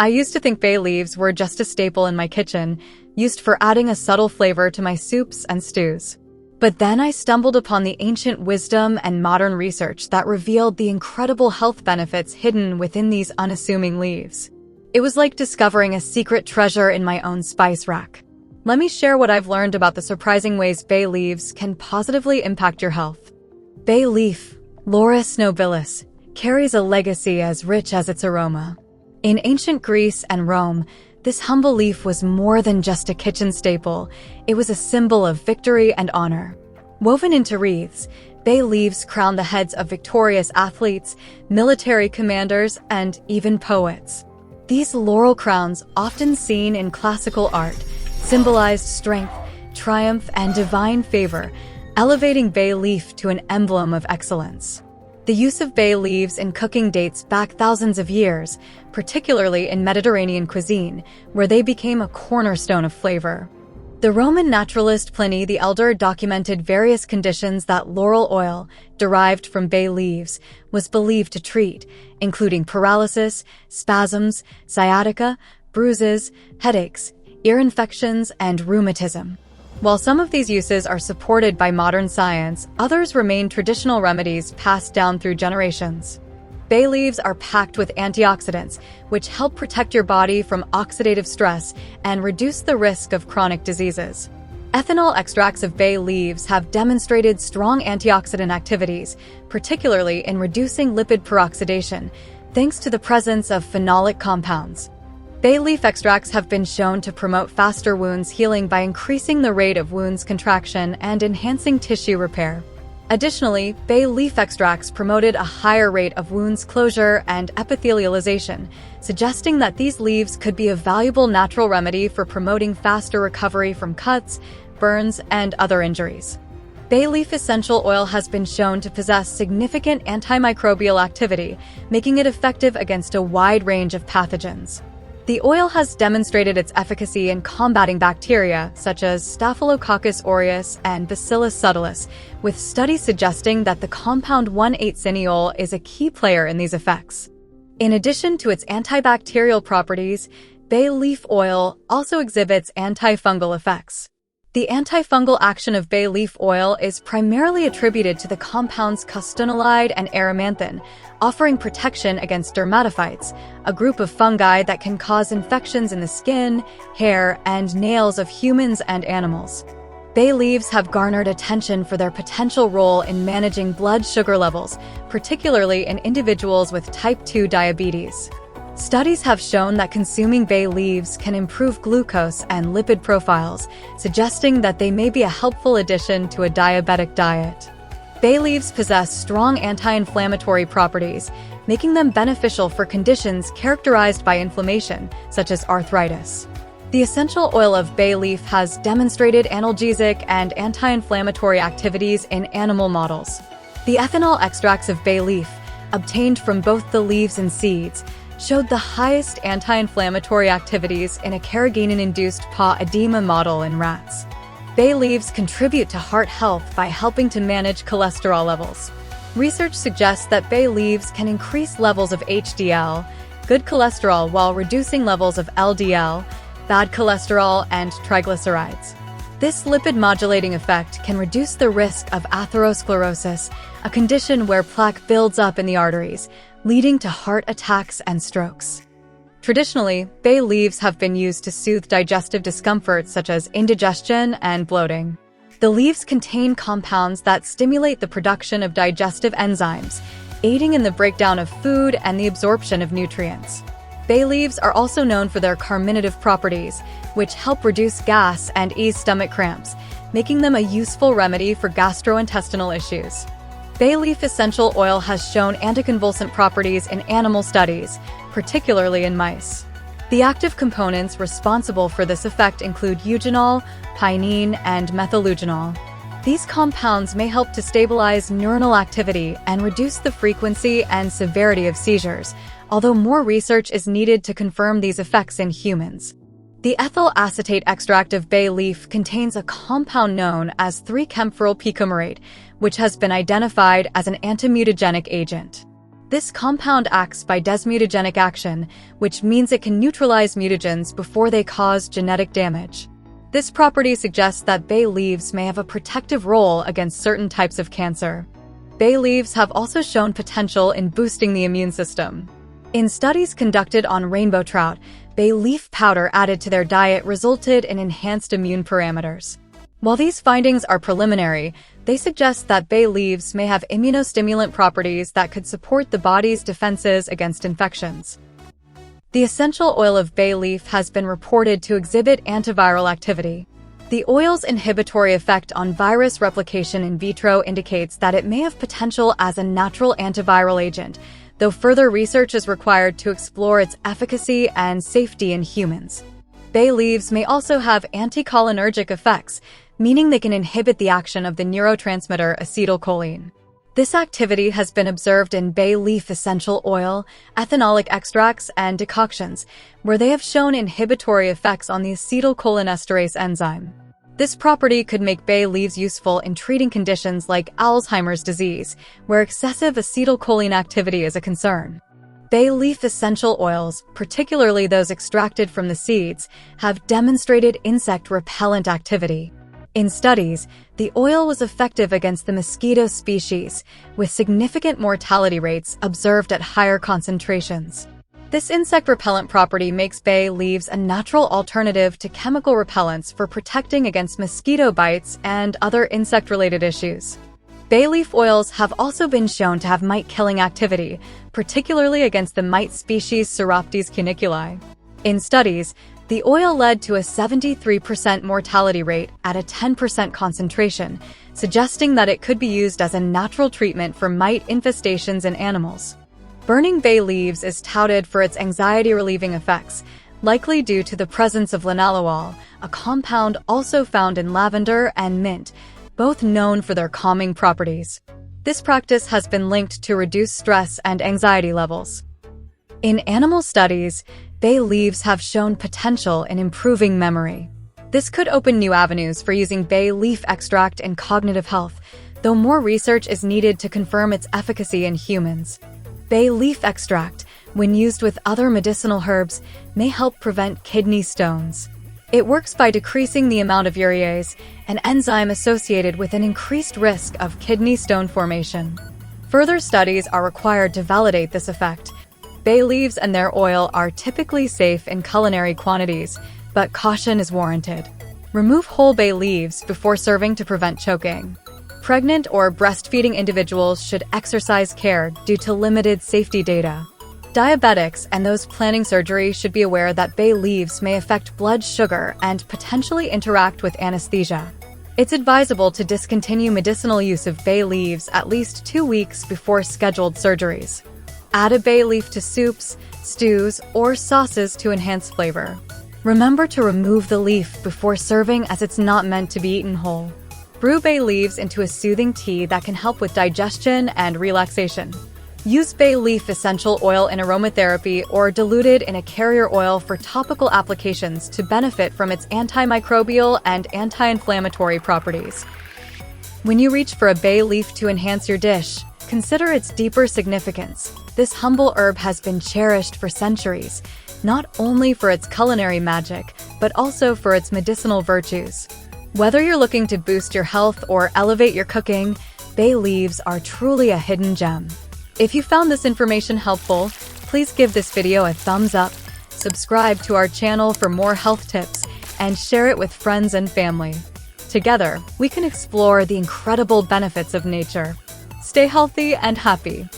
I used to think bay leaves were just a staple in my kitchen, used for adding a subtle flavor to my soups and stews. But then I stumbled upon the ancient wisdom and modern research that revealed the incredible health benefits hidden within these unassuming leaves. It was like discovering a secret treasure in my own spice rack. Let me share what I've learned about the surprising ways bay leaves can positively impact your health. Bay leaf, Laurus nobilis, carries a legacy as rich as its aroma. In ancient Greece and Rome, this humble leaf was more than just a kitchen staple. It was a symbol of victory and honor. Woven into wreaths, bay leaves crown the heads of victorious athletes, military commanders, and even poets. These laurel crowns, often seen in classical art, symbolized strength, triumph, and divine favor, elevating bay leaf to an emblem of excellence. The use of bay leaves in cooking dates back thousands of years, particularly in Mediterranean cuisine, where they became a cornerstone of flavor. The Roman naturalist Pliny the Elder documented various conditions that laurel oil, derived from bay leaves, was believed to treat, including paralysis, spasms, sciatica, bruises, headaches, ear infections, and rheumatism. While some of these uses are supported by modern science, others remain traditional remedies passed down through generations. Bay leaves are packed with antioxidants, which help protect your body from oxidative stress and reduce the risk of chronic diseases. Ethanol extracts of bay leaves have demonstrated strong antioxidant activities, particularly in reducing lipid peroxidation, thanks to the presence of phenolic compounds. Bay leaf extracts have been shown to promote faster wounds healing by increasing the rate of wounds contraction and enhancing tissue repair. Additionally, bay leaf extracts promoted a higher rate of wounds closure and epithelialization, suggesting that these leaves could be a valuable natural remedy for promoting faster recovery from cuts, burns, and other injuries. Bay leaf essential oil has been shown to possess significant antimicrobial activity, making it effective against a wide range of pathogens. The oil has demonstrated its efficacy in combating bacteria such as Staphylococcus aureus and Bacillus subtilis, with studies suggesting that the compound 1,8-cineol is a key player in these effects. In addition to its antibacterial properties, bay leaf oil also exhibits antifungal effects. The antifungal action of bay leaf oil is primarily attributed to the compounds costonolide and aramanthin, offering protection against dermatophytes, a group of fungi that can cause infections in the skin, hair, and nails of humans and animals. Bay leaves have garnered attention for their potential role in managing blood sugar levels, particularly in individuals with type 2 diabetes. Studies have shown that consuming bay leaves can improve glucose and lipid profiles, suggesting that they may be a helpful addition to a diabetic diet. Bay leaves possess strong anti-inflammatory properties, making them beneficial for conditions characterized by inflammation, such as arthritis. The essential oil of bay leaf has demonstrated analgesic and anti-inflammatory activities in animal models. The ethanol extracts of bay leaf, obtained from both the leaves and seeds, showed the highest anti-inflammatory activities in a carrageenan-induced paw edema model in rats. Bay leaves contribute to heart health by helping to manage cholesterol levels. Research suggests that bay leaves can increase levels of HDL, good cholesterol, while reducing levels of LDL, bad cholesterol, and triglycerides. This lipid-modulating effect can reduce the risk of atherosclerosis, a condition where plaque builds up in the arteries, leading to heart attacks and strokes. Traditionally, bay leaves have been used to soothe digestive discomfort such as indigestion and bloating. The leaves contain compounds that stimulate the production of digestive enzymes, aiding in the breakdown of food and the absorption of nutrients. Bay leaves are also known for their carminative properties, which help reduce gas and ease stomach cramps, making them a useful remedy for gastrointestinal issues. Bay leaf essential oil has shown anticonvulsant properties in animal studies, particularly in mice. The active components responsible for this effect include eugenol, pinene, and methyleugenol. These compounds may help to stabilize neuronal activity and reduce the frequency and severity of seizures, although more research is needed to confirm these effects in humans. The ethyl acetate extract of bay leaf contains a compound known as 3-camphoryl picomerate, which has been identified as an antimutagenic agent. This compound acts by desmutagenic action, which means it can neutralize mutagens before they cause genetic damage. This property suggests that bay leaves may have a protective role against certain types of cancer. Bay leaves have also shown potential in boosting the immune system. In studies conducted on rainbow trout, bay leaf powder added to their diet resulted in enhanced immune parameters. While these findings are preliminary, they suggest that bay leaves may have immunostimulant properties that could support the body's defenses against infections. The essential oil of bay leaf has been reported to exhibit antiviral activity. The oil's inhibitory effect on virus replication in vitro indicates that it may have potential as a natural antiviral agent, though further research is required to explore its efficacy and safety in humans. Bay leaves may also have anticholinergic effects, meaning they can inhibit the action of the neurotransmitter acetylcholine. This activity has been observed in bay leaf essential oil, ethanolic extracts, and decoctions, where they have shown inhibitory effects on the acetylcholinesterase enzyme. This property could make bay leaves useful in treating conditions like Alzheimer's disease, where excessive acetylcholine activity is a concern. Bay leaf essential oils, particularly those extracted from the seeds, have demonstrated insect repellent activity. In studies, the oil was effective against the mosquito species, with significant mortality rates observed at higher concentrations. This insect repellent property makes bay leaves a natural alternative to chemical repellents for protecting against mosquito bites and other insect-related issues. Bay leaf oils have also been shown to have mite-killing activity, particularly against the mite species Psoroptes cuniculi. In studies, the oil led to a 73% mortality rate at a 10% concentration, suggesting that it could be used as a natural treatment for mite infestations in animals. Burning bay leaves is touted for its anxiety-relieving effects, likely due to the presence of linalool, a compound also found in lavender and mint, both known for their calming properties. This practice has been linked to reduced stress and anxiety levels. In animal studies, bay leaves have shown potential in improving memory. This could open new avenues for using bay leaf extract in cognitive health, though more research is needed to confirm its efficacy in humans. Bay leaf extract, when used with other medicinal herbs, may help prevent kidney stones. It works by decreasing the amount of urease, an enzyme associated with an increased risk of kidney stone formation. Further studies are required to validate this effect. Bay leaves and their oil are typically safe in culinary quantities, but caution is warranted. Remove whole bay leaves before serving to prevent choking. Pregnant or breastfeeding individuals should exercise care due to limited safety data. Diabetics and those planning surgery should be aware that bay leaves may affect blood sugar and potentially interact with anesthesia. It's advisable to discontinue medicinal use of bay leaves at least 2 weeks before scheduled surgeries. Add a bay leaf to soups, stews, or sauces to enhance flavor. Remember to remove the leaf before serving, as it's not meant to be eaten whole. Brew bay leaves into a soothing tea that can help with digestion and relaxation. Use bay leaf essential oil in aromatherapy or diluted in a carrier oil for topical applications to benefit from its antimicrobial and anti-inflammatory properties. When you reach for a bay leaf to enhance your dish, consider its deeper significance. This humble herb has been cherished for centuries, not only for its culinary magic, but also for its medicinal virtues. Whether you're looking to boost your health or elevate your cooking, bay leaves are truly a hidden gem. If you found this information helpful, please give this video a thumbs up, subscribe to our channel for more health tips, and share it with friends and family. Together, we can explore the incredible benefits of nature. Stay healthy and happy.